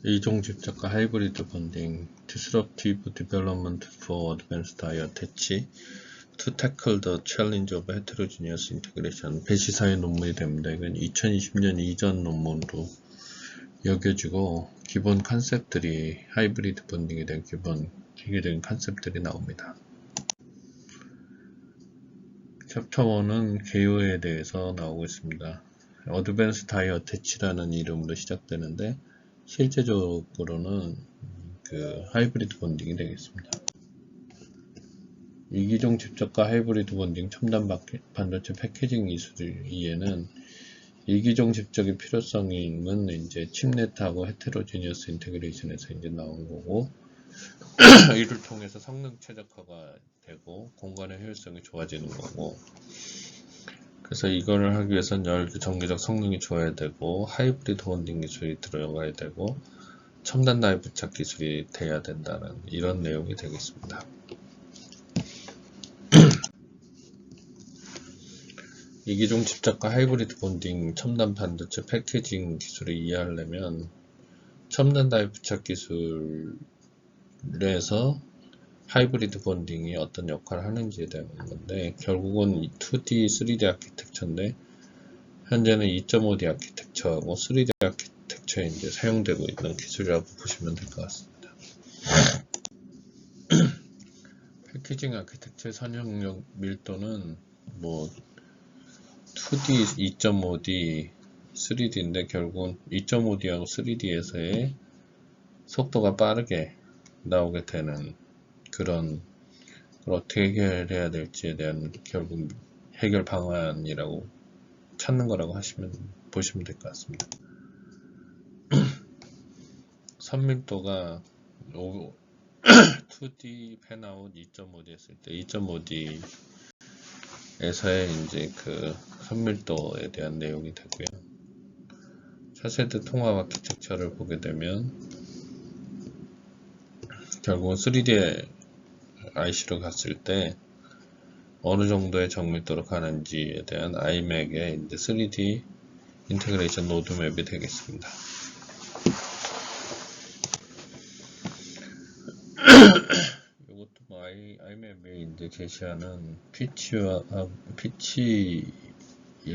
이종 집적과 하이브리드 본딩, Disruptive Development for Advanced Die Attach to Tackle the Challenge of Heterogeneous Integration. 배시사의 논문이 됩니다. 이건 2020년 이전 논문으로 여겨지고 기본 컨셉들이 하이브리드 본딩에 대한 기본적인 컨셉들이 나옵니다. 챕터 1은 개요에 대해서 나오고 있습니다. Advanced Die Attach라는 이름으로 시작되는데 실제적으로는 하이브리드 본딩이 되겠습니다. 이기종 집적과 하이브리드 본딩 첨단 반도체 패키징 기술 이해는 이기종 집적의 필요성은 이제 칩넷하고 헤테로지니어스 인테그레이션에서 이제 나온 거고 이를 통해서 성능 최적화가 되고 공간의 효율성이 좋아지는 거고, 그래서 이거를 하기 위해서는 전기적 성능이 좋아야 되고 하이브리드 본딩 기술이 들어가야 되고 첨단 나이 부착 기술이 돼야 된다는 이런 내용이 되겠습니다. 이기종 집적과 하이브리드 본딩 첨단 반도체 패키징 기술을 이해하려면 첨단 나이 부착 기술에서 하이브리드 본딩이 어떤 역할을 하는지에 대한 건데, 결국은 2D, 3D 아키텍처인데 현재는 2.5D 아키텍처하고 3D 아키텍처에 이제 사용되고 있는 기술이라고 보시면 될 것 같습니다. 패키징 아키텍처의 선형력 밀도는 2D, 2.5D, 3D인데 결국은 2.5D하고 3D에서의 속도가 빠르게 나오게 되는 그런 걸 어떻게 해결해야 될지에 대한 결국 해결 방안이라고 찾는 거라고 보시면 될 것 같습니다. 선밀도가 2D 팬아웃 2.5D 했을 때 2.5D에서의 이제 선밀도에 대한 내용이 되고요. 차세대 통합 아키텍처를 보게 되면 결국은 3D IC로 갔을 때 어느 정도의 정밀도로 가는지에 대한 아이맥의 이제 3D 인테그레이션 로드맵이 되겠습니다. 이것도 아이맥에 이제 제시하는 피치에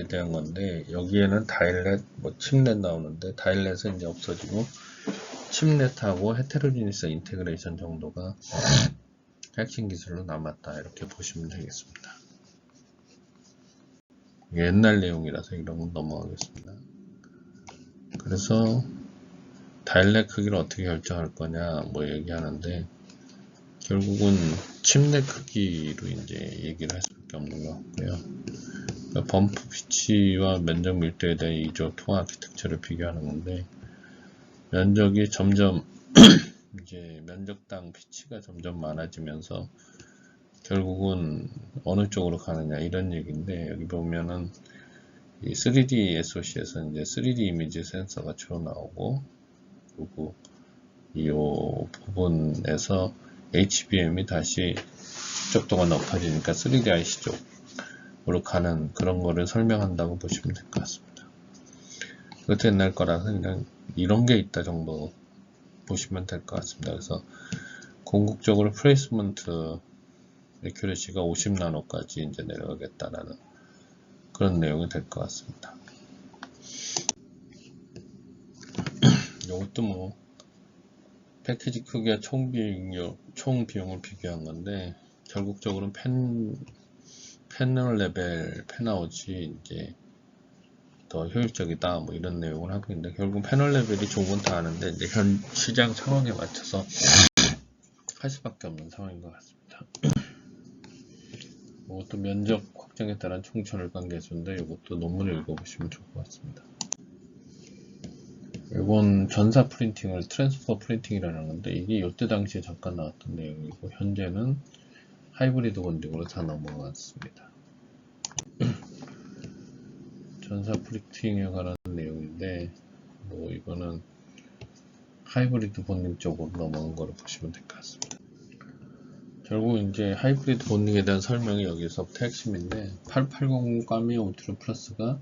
대한 건데, 여기에는 다일렛, 칩넷 나오는데 다일렛은 이제 없어지고 칩넷하고 헤테로지니스 인테그레이션 정도가 핵심 기술로 남았다, 이렇게 보시면 되겠습니다. 옛날 내용이라서 이런 건 넘어가겠습니다. 그래서 다일렛 크기를 어떻게 결정할 거냐 얘기하는데, 결국은 칩넷 크기로 이제 얘기를 할 수밖에 없는 것 같고요. 그러니까 범프 피치와 면적 밀도에 대한 이조 통합 아키텍처를 비교하는 건데, 면적이 점점 이제 면적당 피치가 점점 많아지면서 결국은 어느 쪽으로 가느냐 이런 얘기인데, 여기 보면은 이 3D SoC에서 이제 3D 이미지 센서가 주로 나오고, 그리고 이 부분에서 HBM이 다시 축적도가 높아지니까 3D IC 쪽으로 가는 그런 거를 설명한다고 보시면 될 것 같습니다. 그것도 옛날 거라서 그냥 이런 게 있다 정도 보시면 될 것 같습니다. 그래서 궁극적으로 플레이스먼트 애큐레시가 50나노까지 이제 내려가겠다라는 그런 내용이 될 것 같습니다. 이것도 패키지 크기와 총 비용을 비교한 건데, 결국적으로는 패널 레벨 팬아웃이 이제 더 효율적이다 이런 내용을 하고 있는데, 결국 패널 레벨이 좋은 건 다 아는데 이제 현 시장 상황에 맞춰서 할 수밖에 없는 상황인 것 같습니다. 이것도 면적 확장에 따른 총천을 관계수인데, 이것도 논문을 읽어보시면 좋을 것 같습니다. 이건 전사 프린팅을 트랜스퍼 프린팅이라는 건데, 이게 이때 당시에 잠깐 나왔던 내용이고 현재는 하이브리드 본딩으로 다 넘어갔습니다. 전사 프린팅에 관한 내용인데, 이거는 하이브리드 본딩 쪽으로 넘어간 거로 보시면 될 것 같습니다. 결국 이제 하이브리드 본딩에 대한 설명이 여기서부터 핵심인데, 880 까미 오트로 플러스가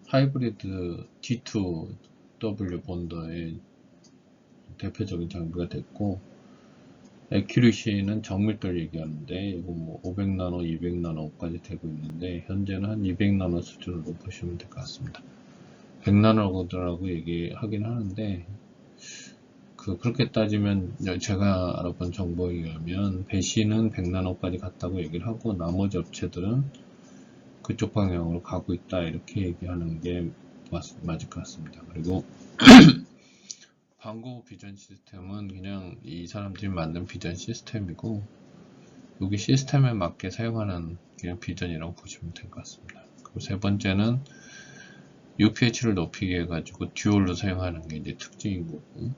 하이브리드 D2W 본더의 대표적인 장비가 됐고, 에큐리시는 정밀도를 얘기하는데 이거 뭐 500나노, 200나노까지 되고 있는데 현재는 한 200나노 수준으로 보시면 될 것 같습니다. 100나노라고 얘기하긴 하는데 그렇게 따지면 제가 알아본 정보에 의하면 배시는 100나노까지 갔다고 얘기를 하고 나머지 업체들은 그쪽 방향으로 가고 있다 이렇게 얘기하는 게 맞을 것 같습니다. 그리고 광고 비전 시스템은 그냥 이 사람들이 만든 비전 시스템이고 여기 시스템에 맞게 사용하는 그냥 비전이라고 보시면 될 것 같습니다. 그리고 세 번째는 UPH를 높이게 해가지고 듀얼로 사용하는 게 이제 특징인 거고,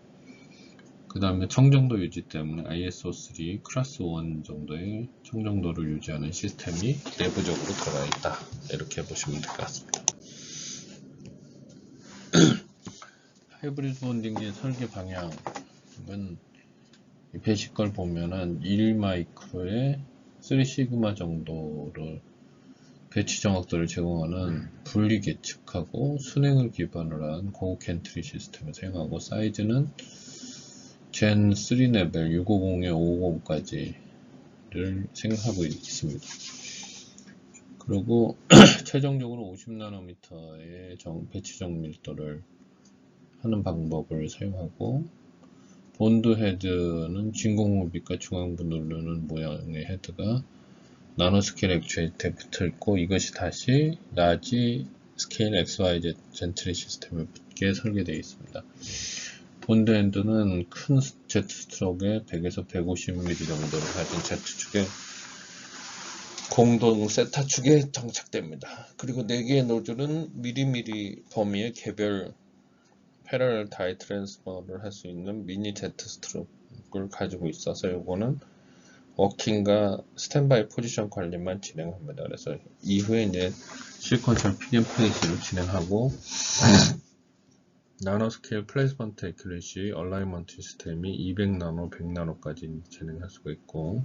그 다음에 청정도 유지 때문에 ISO3 클래스 1 정도의 청정도를 유지하는 시스템이 내부적으로 들어가 있다 이렇게 보시면 될 것 같습니다. 하이브리드 본딩의 설계 방향은 배시 걸 보면은 1마이크로에 3시그마 정도를 배치 정확도를 제공하는 분리 계측하고 순행을 기반으로 한 고급 캔트리 시스템을 사용하고 사이즈는 젠 3 레벨 650에 550까지를 생각하고 있습니다. 그리고 최종적으로 50나노미터의 배치 정밀도를 하는 방법을 사용하고 본드 헤드는 진공흡입과 중앙부 누르는 모양의 헤드가 나노스케일 액추에이터에 붙어 있고 이것이 다시 라지 스케일 XYZ 젠트리 시스템에 붙게 설계되어 있습니다. 본드 헤드는 큰 Z 스트로크에 100에서 150mm 정도를 가진 Z축에 공동 세타 축에 장착됩니다. 그리고 4개의 노즐은 미리미리 범위의 개별 패러럴 다이 트랜스퍼를 할 수 있는 미니 Z 스트로크를 가지고 있어서 요거는 워킹과 스탠바이 포지션 관리만 진행합니다. 그래서 이후에 이제 시퀀셜 픽 앤 플레이스를 진행하고 나노스케일 플레이스먼트 애큐레시 얼라이먼트 시스템이 200나노, 100나노까지 진행할 수가 있고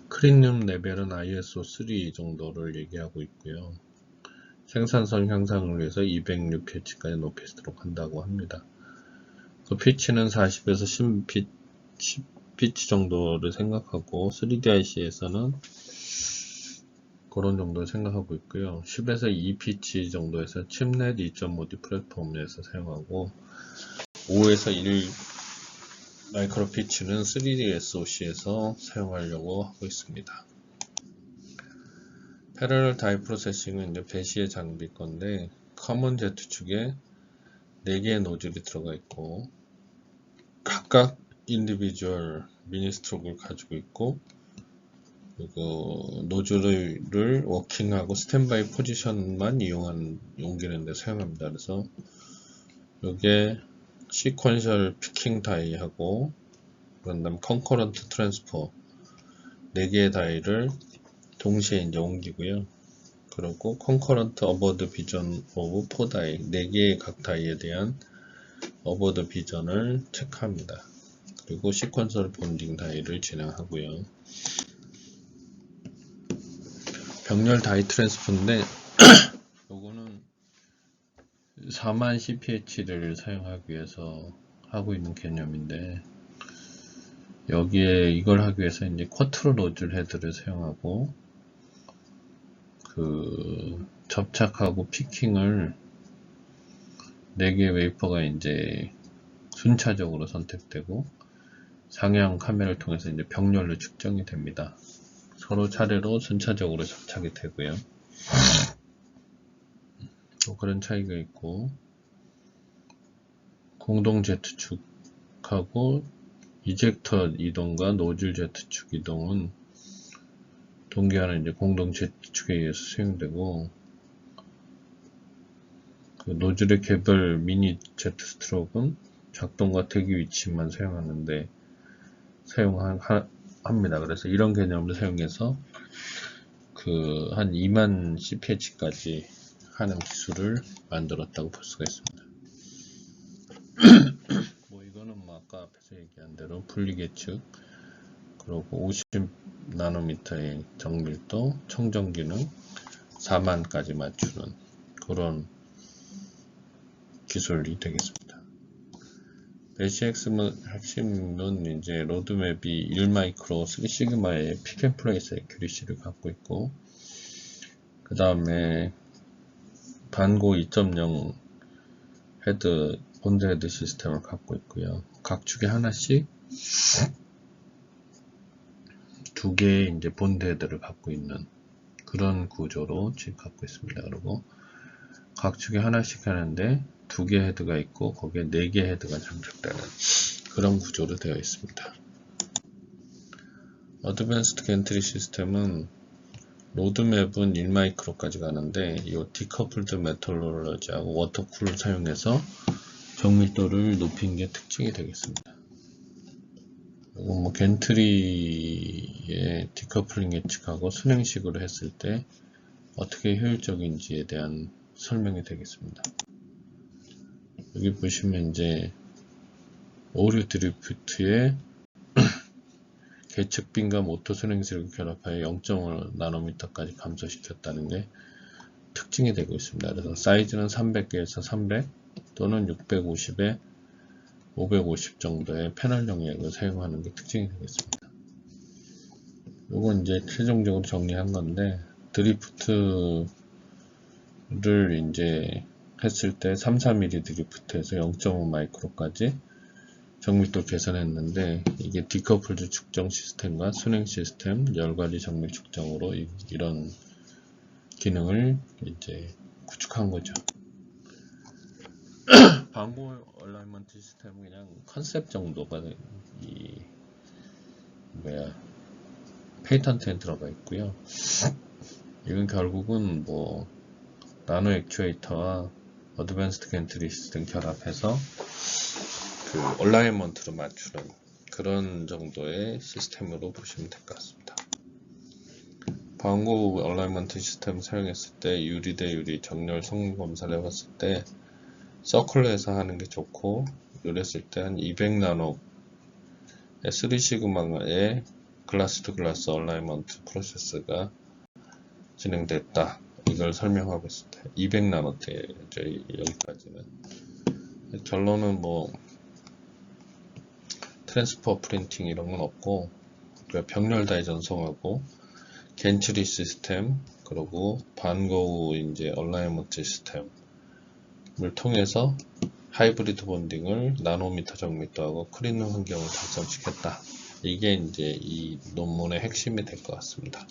클린룸 레벨은 ISO3 정도를 얘기하고 있고요. 생산성 향상을 위해서 206피치까지 높이도록 한다고 합니다. 그 피치는 40에서 10피치 정도를 생각하고 3DIC에서는 그런 정도를 생각하고 있고요. 10에서 2피치 정도에서 칩넷 2.5D 플랫폼에서 사용하고 5에서 1 마이크로 피치는 3D SoC에서 사용하려고 하고 있습니다. 패러럴 다이 프로세싱은 이제 배시의 장비 건데 커먼 Z축에 4개의 노즐이 들어가 있고 각각 인디비주얼 미니 스트로크를 가지고 있고 그리고 노즐을 워킹하고 스탠바이 포지션만 옮기는 데 사용합니다. 그래서 이게 시퀀셜 피킹 다이하고 그런 다음 컨커런트 트랜스퍼 4개의 다이를 동시에 이제 옮기고요. 그리고 컨커런트 어버드 비전 오브 4다이 4개의 각 다이에 대한 어버드 비전을 체크합니다. 그리고 시퀀셜 본딩 다이를 진행하고요. 병렬 다이 트랜스퍼인데 요거는 4만 CPH를 사용하기 위해서 하고 있는 개념인데 여기에 이걸 하기 위해서 이제 쿼트로 노즐 헤드를 사용하고 접착하고 피킹을 4개의 웨이퍼가 이제 순차적으로 선택되고 상향 카메라를 통해서 이제 병렬로 측정이 됩니다. 서로 차례로 순차적으로 접착이 되고요. 또 그런 차이가 있고 공동 Z축하고 이젝터 이동과 노즐 Z축 이동은 동기화는 이제 공동 Z축에 의해서 수행되고 그 노즐의 개별 미니 Z 스트로크는 작동과 대기 위치만 사용합니다. 그래서 이런 개념을 사용해서 한 2만 CPH까지 하는 기술을 만들었다고 볼 수가 있습니다. 뭐 이거는 아까 앞에서 얘기한 대로 분리계측 그리고 50나노미터의 정밀도 청정 기능 4만까지 맞추는 그런 기술이 되겠습니다. 배시 핵심은 이제 로드맵이 1마이크로 3시그마의 픽앤플레이스 애큐리시를 갖고 있고, 그 다음에 반고 2.0 본드 헤드 시스템을 갖고 있고요. 각 축에 하나씩 두 개의 이제 본드 헤드를 갖고 있는 그런 구조로 지금 갖고 있습니다. 그리고 각 축에 하나씩 하는데 두 개 헤드가 있고 거기에 4개 헤드가 장착되는 그런 구조로 되어 있습니다. 어드밴스드 겐트리 시스템은 로드맵은 1마이크로까지 가는데 이 디커플드 메톨로지하고 워터쿨을 사용해서 정밀도를 높인 게 특징이 되겠습니다. 그리고 뭐 겐트리의 디커플링 예측하고 순행식으로 했을 때 어떻게 효율적인지에 대한 설명이 되겠습니다. 여기 보시면 이제 오류 드리프트에 계측빈과 모터 순행식을 결합하여 0.5 나노미터까지 감소시켰다는 게 특징이 되고 있습니다. 그래서 사이즈는 300개에서 300 또는 650에 550 정도의 패널 영역을 사용하는 게 특징이 되겠습니다. 요건 이제 최종적으로 정리한 건데, 드리프트를 이제 했을 때 3-4mm 드리프트에서 0.5 마이크로까지 정밀도 개선했는데, 이게 디커플드 측정 시스템과 순행 시스템, 열과리 정밀 측정으로 이런 기능을 이제 구축한 거죠. 반고 얼라이먼트 시스템은 그냥 컨셉 정도가 페이턴트에 들어가 있고요. 이건 결국은 뭐 나노 액추에이터와 어드밴스드 겐트리 시스템 결합해서 그 얼라이먼트로 맞추는 그런 정도의 시스템으로 보시면 될 것 같습니다. 반고 얼라이먼트 시스템을 사용했을 때 유리 대 유리 정렬 성능 검사를 해봤을 때 서클에서 하는 게 좋고, 이랬을 때 한 200나노 3시그마의 글라스 투 글라스 얼라이먼트 프로세스가 진행됐다. 이걸 설명하고 있습니다. 200나노대 여기까지는. 결론은 뭐 트랜스퍼 프린팅 이런 건 없고, 병렬 다이 전송하고 겐트리 시스템, 그리고 반고 이제 얼라이먼트 시스템을 통해서 하이브리드 본딩을 나노미터 정밀도하고 클린 환경을 달성시켰다. 이게 이제 이 논문의 핵심이 될 것 같습니다.